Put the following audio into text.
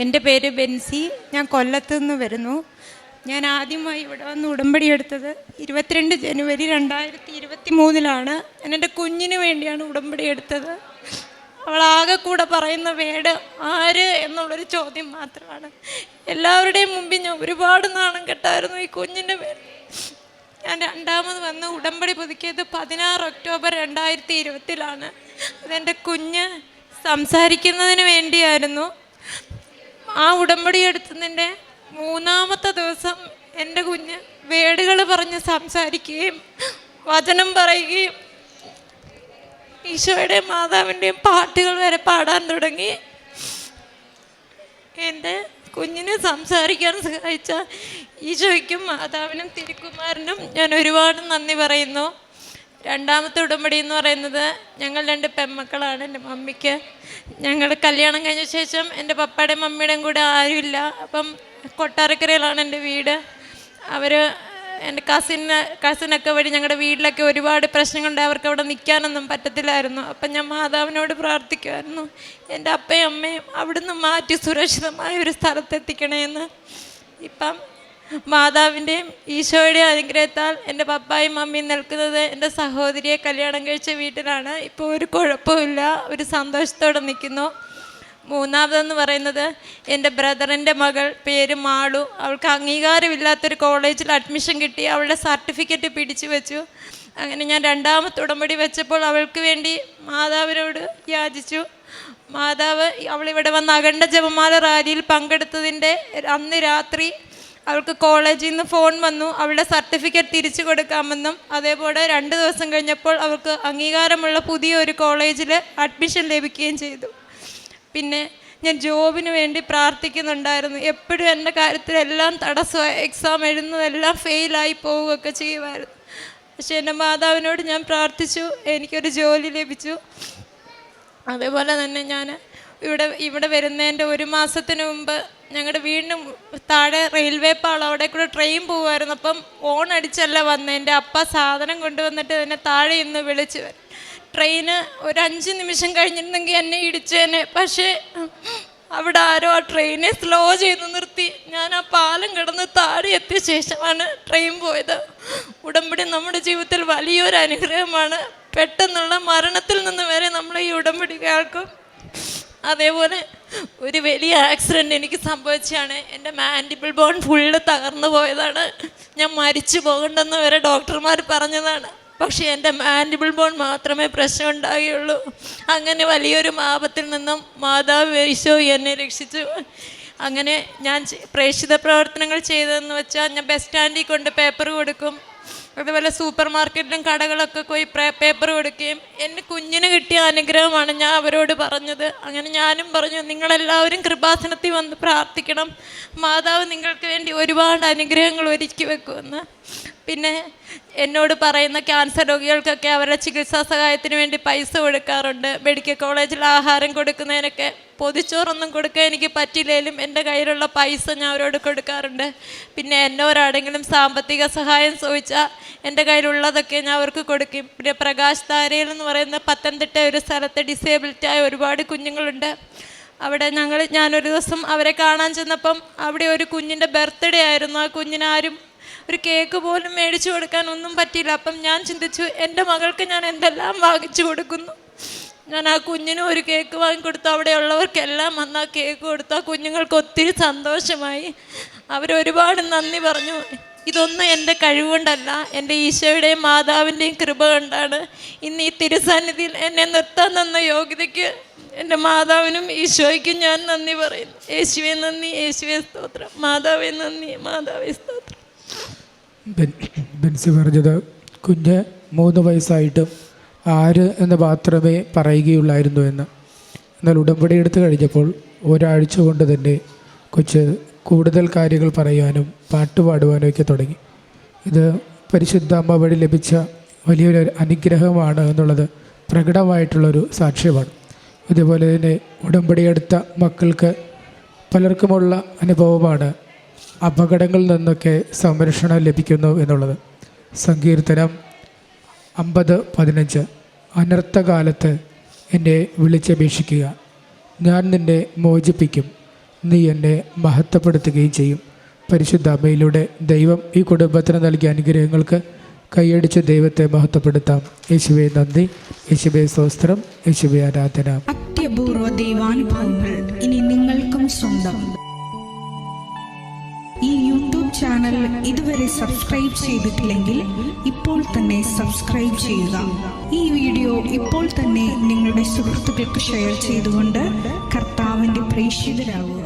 എൻ്റെ പേര് ബെൻസി. ഞാൻ കൊല്ലത്തു നിന്ന് വരുന്നു. ഞാൻ ആദ്യമായി ഇവിടെ വന്ന് ഉടമ്പടി എടുത്തത് 22 ജനുവരി 2023 ഞാൻ എൻ്റെ കുഞ്ഞിന് വേണ്ടിയാണ് ഉടമ്പടി എടുത്തത്. അവളാകെ കൂടെ പറയുന്ന വേട് ആര് എന്നുള്ളൊരു ചോദ്യം മാത്രമാണ്. എല്ലാവരുടെയും മുമ്പിൽ ഞാൻ ഒരുപാട് നാണം കെട്ടായിരുന്നു ഈ കുഞ്ഞിൻ്റെ പേര്. ഞാൻ രണ്ടാമത് വന്ന് ഉടമ്പടി പുതുക്കിയത് 16 ഒക്ടോബർ 2020 അതെൻ്റെ കുഞ്ഞ് സംസാരിക്കുന്നതിന് വേണ്ടിയായിരുന്നു. ആ ഉടമ്പടി എടുത്തതിൻ്റെ 3-ാമത്തെ ദിവസം എൻ്റെ കുഞ്ഞ് വേടുകൾ പറഞ്ഞ് സംസാരിക്കുകയും വചനം പറയുകയും ഈശോയുടെയും മാതാവിൻ്റെയും പാട്ടുകൾ വരെ പാടാൻ തുടങ്ങി. എൻ്റെ കുഞ്ഞിനെ സംസാരിക്കാൻ സഹായിച്ച ഈശോയ്ക്കും മാതാവിനും തിരുക്കുമാരനും ഞാൻ ഒരുപാട് നന്ദി പറയുന്നു. രണ്ടാമത്തെ ഉടമ്പടി എന്ന് പറയുന്നത് ഞങ്ങൾ 2 പെൺമക്കളാണ്. എൻ്റെ മമ്മിക്ക് ഞങ്ങൾ കല്യാണം കഴിഞ്ഞ ശേഷം എൻ്റെ പപ്പയുടെയും മമ്മിയുടെയും കൂടെ ആരുമില്ല. അപ്പം കൊട്ടാരക്കരയിലാണ് എൻ്റെ വീട്. അവർ എൻ്റെ കസിനൊക്കെ വഴി ഞങ്ങളുടെ വീട്ടിലൊക്കെ ഒരുപാട് പ്രശ്നങ്ങളുണ്ട്. അവർക്ക് അവിടെ നിൽക്കാനൊന്നും പറ്റത്തില്ലായിരുന്നു. അപ്പം ഞാൻ മാതാവിനോട് പ്രാർത്ഥിക്കുമായിരുന്നു, എൻ്റെ അപ്പയും അമ്മയും അവിടുന്ന് മാറ്റി സുരക്ഷിതമായ ഒരു സ്ഥലത്തെത്തിക്കണേന്ന്. ഇപ്പം മാതാവിൻ്റെയും ഈശോയുടെയും അനുഗ്രഹത്താൽ എൻ്റെ പപ്പായും മമ്മിയും നിൽക്കുന്നത് എൻ്റെ സഹോദരിയെ കല്യാണം കഴിച്ച വീട്ടിലാണ്. ഇപ്പോൾ ഒരു കുഴപ്പമില്ല, ഒരു സന്തോഷത്തോടെ നിൽക്കുന്നു. മൂന്നാമതെന്ന് പറയുന്നത് എൻ്റെ ബ്രദറിൻ്റെ മകൾ, പേര് മാളു. അവൾക്ക് അംഗീകാരമില്ലാത്തൊരു കോളേജിൽ അഡ്മിഷൻ കിട്ടി. അവളുടെ സർട്ടിഫിക്കറ്റ് പിടിച്ചു വെച്ചു. അങ്ങനെ ഞാൻ രണ്ടാമത്തെ ഉടമ്പടി വെച്ചപ്പോൾ അവൾക്ക് വേണ്ടി മാതാവിനോട് യാചിച്ചു. മാതാവ് അവളിവിടെ വന്ന് അഖണ്ഡ ജപമാല റാലിയിൽ പങ്കെടുത്തതിൻ്റെ അന്ന് രാത്രി അവൾക്ക് കോളേജിൽ നിന്ന് ഫോൺ വന്നു, അവളുടെ സർട്ടിഫിക്കറ്റ് തിരിച്ചു കൊടുക്കാമെന്നും. അതേപോലെ 2 ദിവസം കഴിഞ്ഞപ്പോൾ അവൾക്ക് അംഗീകാരമുള്ള പുതിയൊരു കോളേജിൽ അഡ്മിഷൻ ലഭിക്കുകയും ചെയ്തു. പിന്നെ ഞാൻ ജോബിന് വേണ്ടി പ്രാർത്ഥിക്കുന്നുണ്ടായിരുന്നു. എപ്പോഴും എൻ്റെ കാര്യത്തിലെല്ലാം തടസ്സമായി, എക്സാം എഴുതുന്നതെല്ലാം ഫെയിലായി പോവുകയൊക്കെ ചെയ്യുമായിരുന്നു. പക്ഷെ എൻ്റെ മാതാവിനോട് ഞാൻ പ്രാർത്ഥിച്ചു, എനിക്കൊരു ജോലി ലഭിച്ചു. അതേപോലെ തന്നെ ഞാൻ ഇവിടെ വരുന്നതിൻ്റെ 1 മാസത്തിന് മുമ്പ് ഞങ്ങളുടെ വീടിന് താഴെ റെയിൽവേ പാളം, അവിടെ കൂടെ ട്രെയിൻ പോകുമായിരുന്നു. അപ്പം ഓൺ അടിച്ചല്ല വന്നത്. എൻ്റെ അപ്പ സാധനം കൊണ്ടുവന്നിട്ട് എന്നെ താഴെ ഇന്ന് വിളിച്ചു വരും. ട്രെയിന് ഒരു 5 നിമിഷം കഴിഞ്ഞിരുന്നെങ്കിൽ എന്നെ ഇടിച്ചേനെ. പക്ഷേ അവിടെ ആരോ ആ ട്രെയിനെ സ്ലോ ചെയ്ത് നിർത്തി. ഞാൻ ആ പാലം കിടന്ന് താഴെ എത്തിയ ശേഷമാണ് ട്രെയിൻ പോയത്. ഉടമ്പടി നമ്മുടെ ജീവിതത്തിൽ വലിയൊരു അനുഗ്രഹമാണ്. പെട്ടെന്നുള്ള മരണത്തിൽ നിന്ന് വരെ നമ്മൾ ഈ ഉടമ്പടി കേൾക്കും. അതേപോലെ ഒരു വലിയ ആക്സിഡൻറ്റ് എനിക്ക് സംഭവിച്ചാണ്. എൻ്റെ മാൻഡിബിൾ ബോൺ ഫുള്ള് തകർന്നു പോയതാണ്. ഞാൻ മരിച്ചു പോകണ്ടെന്ന് വരെ ഡോക്ടർമാർ പറഞ്ഞതാണ്. പക്ഷേ എൻ്റെ മാൻഡിബിൾ ബോൺ മാത്രമേ പ്രശ്നം ഉണ്ടാകുകയുള്ളൂ. അങ്ങനെ വലിയൊരു ആപത്തിൽ നിന്നും മാതാവ് ഈശോ എന്നെ രക്ഷിച്ചു. അങ്ങനെ ഞാൻ പ്രേക്ഷിത പ്രവർത്തനങ്ങൾ ചെയ്തതെന്ന് വെച്ചാൽ ഞാൻ ബസ് സ്റ്റാൻഡിൽ കൊണ്ട് പേപ്പർ കൊടുക്കും. അതുപോലെ സൂപ്പർ മാർക്കറ്റിലും കടകളൊക്കെ പോയി പേപ്പർ കൊടുക്കുകയും എൻ്റെ കുഞ്ഞിന് കിട്ടിയ അനുഗ്രഹമാണ് ഞാൻ അവരോട് പറഞ്ഞത്. അങ്ങനെ ഞാനും പറഞ്ഞു, നിങ്ങളെല്ലാവരും കൃപാസനത്തിൽ വന്ന് പ്രാർത്ഥിക്കണം, മാതാവ് നിങ്ങൾക്ക് വേണ്ടി ഒരുപാട് അനുഗ്രഹങ്ങൾ ഒരുക്കി വെക്കുമെന്ന്. പിന്നെ എന്നോട് പറയുന്ന ക്യാൻസർ രോഗികൾക്കൊക്കെ അവരുടെ ചികിത്സാ സഹായത്തിന് വേണ്ടി പൈസ കൊടുക്കാറുണ്ട്. മെഡിക്കൽ കോളേജിൽ ആഹാരം കൊടുക്കുന്നതിനൊക്കെ പൊതിച്ചോറൊന്നും കൊടുക്കാൻ എനിക്ക് പറ്റില്ലെങ്കിലും എൻ്റെ കയ്യിലുള്ള പൈസ ഞാൻ അവരോട് കൊടുക്കാറുണ്ട്. പിന്നെ എന്നോരാടെങ്കിലും സാമ്പത്തിക സഹായം ചോദിച്ചാൽ എൻ്റെ കയ്യിലുള്ളതൊക്കെ ഞാൻ അവർക്ക് കൊടുക്കും. പിന്നെ പ്രകാശ് താരയിൽ എന്ന് പറയുന്ന പത്തനംതിട്ട ഒരു സ്ഥലത്ത് ഡിസേബിലിറ്റിയായ ഒരുപാട് കുഞ്ഞുങ്ങളുണ്ട്. അവിടെ ഞാനൊരു ദിവസം അവരെ കാണാൻ ചെന്നപ്പം അവിടെ ഒരു കുഞ്ഞിൻ്റെ ബർത്ത്ഡേ ആയിരുന്നു. ആ കുഞ്ഞിനാരും ഒരു കേക്ക് പോലും മേടിച്ചു കൊടുക്കാൻ ഒന്നും പറ്റിയില്ല. അപ്പം ഞാൻ ചിന്തിച്ചു, എൻ്റെ മകൾക്ക് ഞാൻ എന്തെല്ലാം വാങ്ങിച്ചു കൊടുക്കുന്നു. ഞാൻ ആ കുഞ്ഞിനും ഒരു കേക്ക് വാങ്ങിക്കൊടുത്തു. അവിടെയുള്ളവർക്കെല്ലാം വന്ന് ആ കേക്ക് കൊടുത്തു. ആ കുഞ്ഞുങ്ങൾക്ക് ഒത്തിരി സന്തോഷമായി. അവരൊരുപാട് നന്ദി പറഞ്ഞു. ഇതൊന്നും എൻ്റെ കഴിവുകൊണ്ടല്ല, എൻ്റെ ഈശോയുടെയും മാതാവിൻ്റെയും കൃപ കൊണ്ടാണ് ഇന്ന് ഈ തിരുസന്നിധിയിൽ എന്നെ നിർത്താൻ തന്ന യോഗ്യതയ്ക്ക് എൻ്റെ മാതാവിനും ഈശോയ്ക്കും ഞാൻ നന്ദി പറയുന്നു. യേശുവേ നന്ദി, യേശുവേ സ്തോത്രം. മാതാവേ നന്ദി, മാതാവേ സ്തോത്രം. ബെൻസി പറഞ്ഞത് കുഞ്ഞ് 3 വയസ്സായിട്ടും ആര് എന്ന് മാത്രമേ പറയുകയുള്ളായിരുന്നു എന്ന്. എന്നാൽ ഉടമ്പടി എടുത്തു കഴിഞ്ഞപ്പോൾ ഒരാഴ്ച കൊണ്ട് തന്നെ കൊച്ച് കൂടുതൽ കാര്യങ്ങൾ പറയാനും പാട്ടുപാടുവാനും ഒക്കെ തുടങ്ങി. ഇത് പരിശുദ്ധ അമ്മ വഴി ലഭിച്ച വലിയൊരു അനുഗ്രഹമാണ് എന്നുള്ളത് പ്രകടമായിട്ടുള്ളൊരു സാക്ഷ്യമാണ്. ഇതുപോലെ തന്നെ ഉടമ്പടി എടുത്ത മക്കൾക്ക് പലർക്കുമുള്ള അനുഭവമാണ് അപകടങ്ങളിൽ നിന്നൊക്കെ സംരക്ഷണം ലഭിക്കുന്നു എന്നുള്ളത്. സങ്കീർത്തനം 50:15 അനർത്ഥകാലത്ത് എന്നെ വിളിച്ചപേക്ഷിക്കുക, ഞാൻ നിന്നെ മോചിപ്പിക്കും, നീ എന്നെ മഹത്വപ്പെടുത്തുകയും ചെയ്യും. പരിശുദ്ധ അമ്മയിലൂടെ ദൈവം ഈ കുടുംബത്തിന് നൽകിയ അനുഗ്രഹങ്ങൾക്ക് കൈയടിച്ച് ദൈവത്തെ മഹത്വപ്പെടുത്താം. യേശുവേ നന്ദി, യേശുവേ സ്തോത്രം, യേശുവേ ആരാധന. അത്യപൂർവ ദൈവാനുഭവങ്ങൾ ഇനി നിങ്ങൾക്കും സ്വന്തം. ഈ യൂട്യൂബ് ചാനൽ ഇതുവരെ സബ്സ്ക്രൈബ് ചെയ്തിട്ടില്ലെങ്കിൽ ഇപ്പോൾ തന്നെ സബ്സ്ക്രൈബ് ചെയ്യുക. ഈ വീഡിയോ ഇപ്പോൾ തന്നെ നിങ്ങളുടെ സുഹൃത്തുക്കൾക്ക് ഷെയർ ചെയ്തുകൊണ്ട് കർത്താവിൻ്റെ പ്രേക്ഷിതരാകുക.